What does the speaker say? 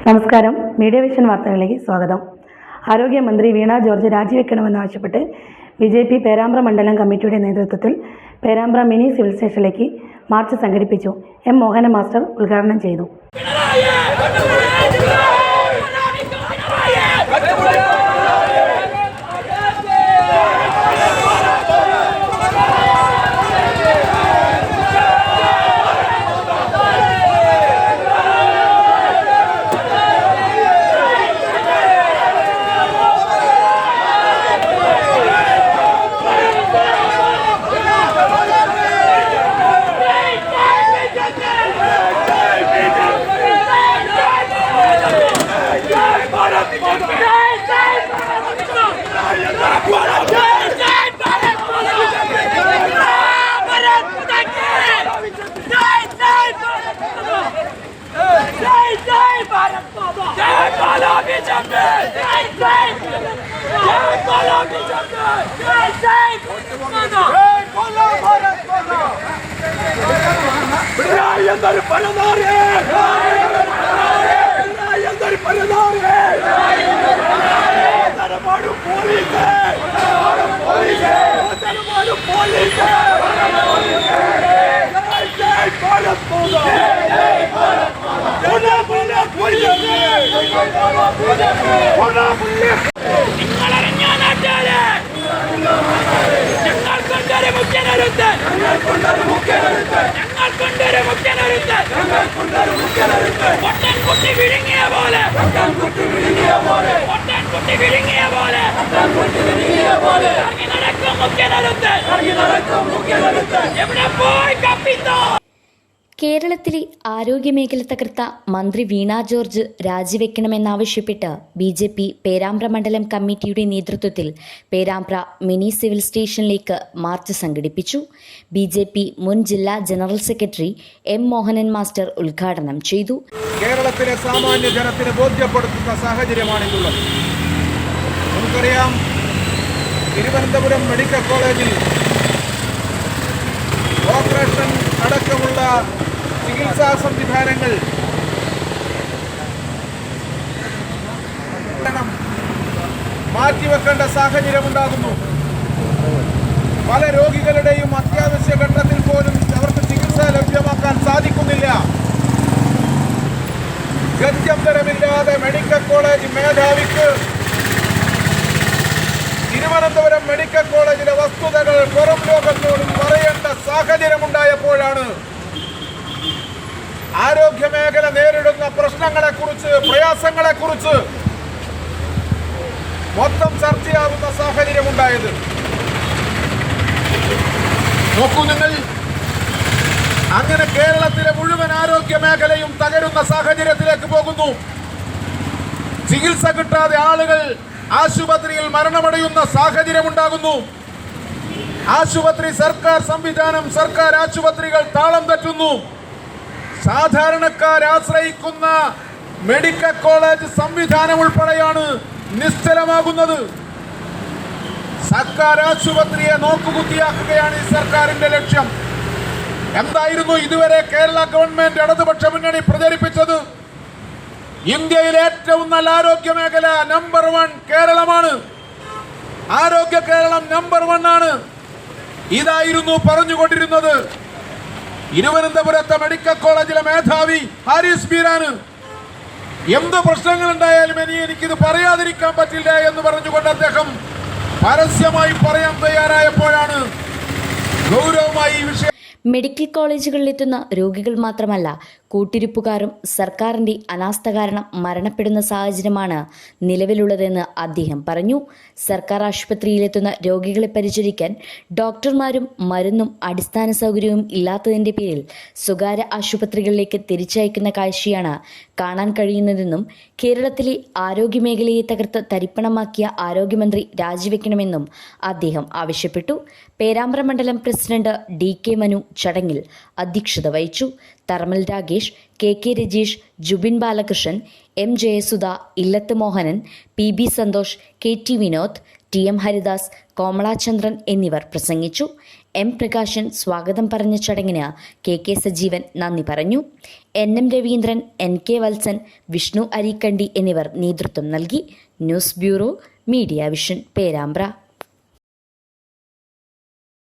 നമസ്കാരം. Media vision വാർത്തകളിലേക്ക് സ്വാഗതം. ആരോഗ്യമന്ത്രി വീണ ജോർജ് രാജിവെക്കണമെന്നാവശ്യപ്പെട്ട് ബി.ജെ.പി. പേരാമ്പ്ര മണ്ഡലം കമ്മിറ്റിയുടെ നേതൃത്വത്തിൽ പേരാമ്പ്ര മിനി സിവിൽ സ്റ്റേഷനിലേക്ക് മാർച്ച് സംഘടിപ്പിച്ചു. എം. മോഹനൻ മാസ്റ്റർ ഉദ്ഘാടനം ചെയ്തു. കേരളത്തിലെ ആരോഗ്യമേഖല തകർത്ത മന്ത്രി വീണ ജോർജ് രാജിവെക്കണമെന്നാവശ്യപ്പെട്ട് ബി.ജെ.പി. പേരാമ്പ്ര മണ്ഡലം കമ്മിറ്റിയുടെ നേതൃത്വത്തിൽ പേരാമ്പ്ര മിനി സിവിൽ സ്റ്റേഷനിലേക്ക് മാർച്ച് സംഘടിപ്പിച്ചു. ബി.ജെ.പി. മുൻ ജില്ലാ general secretary M. Mohanan master ഉദ്ഘാടനം ചെയ്തു. കേരളത്തിലെ സാമാന്യ ജനത്തിന് ബോധ്യപ്പെടുത്തുന്ന സാഹചര്യമാണിതുള്ളത്. നമുക്കറിയാം, തിരുവനന്തപുരം മെഡിക്കൽ കോളേജിൽ ഓപ്പറേഷൻ അടക്കമുള്ള ചികിത്സാ സംവിധാനങ്ങൾ മാറ്റിവെക്കേണ്ട സാഹചര്യമുണ്ടാകുന്നു. പല രോഗികളുടെയും അത്യാവശ്യ ഘട്ടത്തിൽ പോലും അവർക്ക് ചികിത്സ ലഭ്യമാക്കാൻ സാധിക്കുന്നില്ല. ഗത്യന്തരമില്ലാതെ മെഡിക്കൽ കോളേജ് മേധാവിക്ക് തിരുവനന്തപുരം മെഡിക്കൽ കോളേജിലെ വസ്തുതകൾ പുറം ലോകത്തോടും പറയേണ്ട സാഹചര്യമുണ്ടായപ്പോഴാണ് ആരോഗ്യമേഖല നേരിടുന്ന പ്രശ്നങ്ങളെക്കുറിച്ച്, പ്രയാസങ്ങളെക്കുറിച്ച് മൊത്തം ചർച്ചയാവുന്ന സാഹചര്യമുണ്ടായത്. നോക്കൂ നിങ്ങൾ, അങ്ങനെ കേരളത്തിലെ മുഴുവൻ ആരോഗ്യ മേഖലയും തകരുന്ന സാഹചര്യത്തിലേക്ക് പോകുന്നു. ചികിത്സ കിട്ടാതെ ആളുകൾ ആശുപത്രിയിൽ മരണമടയുന്ന സാഹചര്യമുണ്ടാകുന്നു. ആശുപത്രി സർക്കാർ സംവിധാനം, സർക്കാർ ആശുപത്രികൾ താളം തെറ്റുന്നു. സാധാരണക്കാർ ആശ്രയിക്കുന്ന മെഡിക്കൽ കോളേജ് സംവിധാനം ഉൾപ്പെടെയാണ് നിശ്ചലമാകുന്നത്. സർക്കാർ ആശുപത്രിയെ നോക്കുകുത്തിയാക്കുകയാണ് ഈ സർക്കാരിന്റെ ലക്ഷ്യം. എന്തായിരുന്നു ഇതുവരെ കേരള ഗവൺമെന്റ് ഇടതുപക്ഷ മുന്നണി പ്രചരിപ്പിച്ചത്? ഇന്ത്യയിലെ ഏറ്റവും നല്ല ആരോഗ്യ മേഖല നമ്പർ 1 കേരളമാണ്. ആരോഗ്യ കേരളം നമ്പർ 1 ആണ്. ഇതായിരുന്നു പറഞ്ഞുകൊണ്ടിരുന്നത്. തിരുവനന്തപുരത്തെ മെഡിക്കൽ കോളേജിലെ മേധാവി ഹാരിസ് ബീരാന് എന്ത് പ്രശ്നങ്ങളുണ്ടായാലും എനിക്കിത് പറയാതിരിക്കാൻ പറ്റില്ല എന്ന് പറഞ്ഞുകൊണ്ട് അദ്ദേഹം പരസ്യമായി പറയാൻ തയ്യാറായപ്പോഴാണ് ഗൗരവമായി ഈ വിഷയം. മെഡിക്കൽ കോളേജുകളിലെത്തുന്ന രോഗികൾ മാത്രമല്ല, കൂട്ടിരിപ്പുകാരും സർക്കാരിന്റെ അനാസ്ഥ കാരണം മരണപ്പെടുന്ന സാഹചര്യമാണ് നിലവിലുള്ളതെന്ന് അദ്ദേഹം പറഞ്ഞു. സർക്കാർ ആശുപത്രിയിലെത്തുന്ന രോഗികളെ പരിചരിക്കാൻ ഡോക്ടർമാരും മരുന്നും അടിസ്ഥാന സൗകര്യവും ഇല്ലാത്തതിന്റെ പേരിൽ സ്വകാര്യ ആശുപത്രികളിലേക്ക് തിരിച്ചയക്കുന്ന കാഴ്ചയാണ് കാണാൻ കഴിയുന്നതെന്നും കേരളത്തിലെ ആരോഗ്യമേഖലയെ തകർത്ത് തരിപ്പണമാക്കിയ ആരോഗ്യമന്ത്രി രാജിവെക്കണമെന്നും അദ്ദേഹം ആവശ്യപ്പെട്ടു. പേരാമ്പ്ര മണ്ഡലം പ്രസിഡന്റ് ഡി.കെ. മനു ചടങ്ങിൽ അധ്യക്ഷത വഹിച്ചു. തർമൽ Ragesh, K. Rajeesh, Jubin Balakrishnan, M. Jayasudha, Illath Mohanan, P. Santhosh, K. Vinod, T. Haridas, Komalachandran എന്നിവർ പ്രസംഗിച്ചു. എം പ്രകാശൻ സ്വാഗതം പറഞ്ഞ ചടങ്ങിന് കെ സജീവൻ നന്ദി പറഞ്ഞു. NM രവീന്ദ്രൻ, NK വത്സൻ, വിഷ്ണു അരീക്കണ്ടി എന്നിവർ നേതൃത്വം നൽകി. News bureau, media vision, Perambra.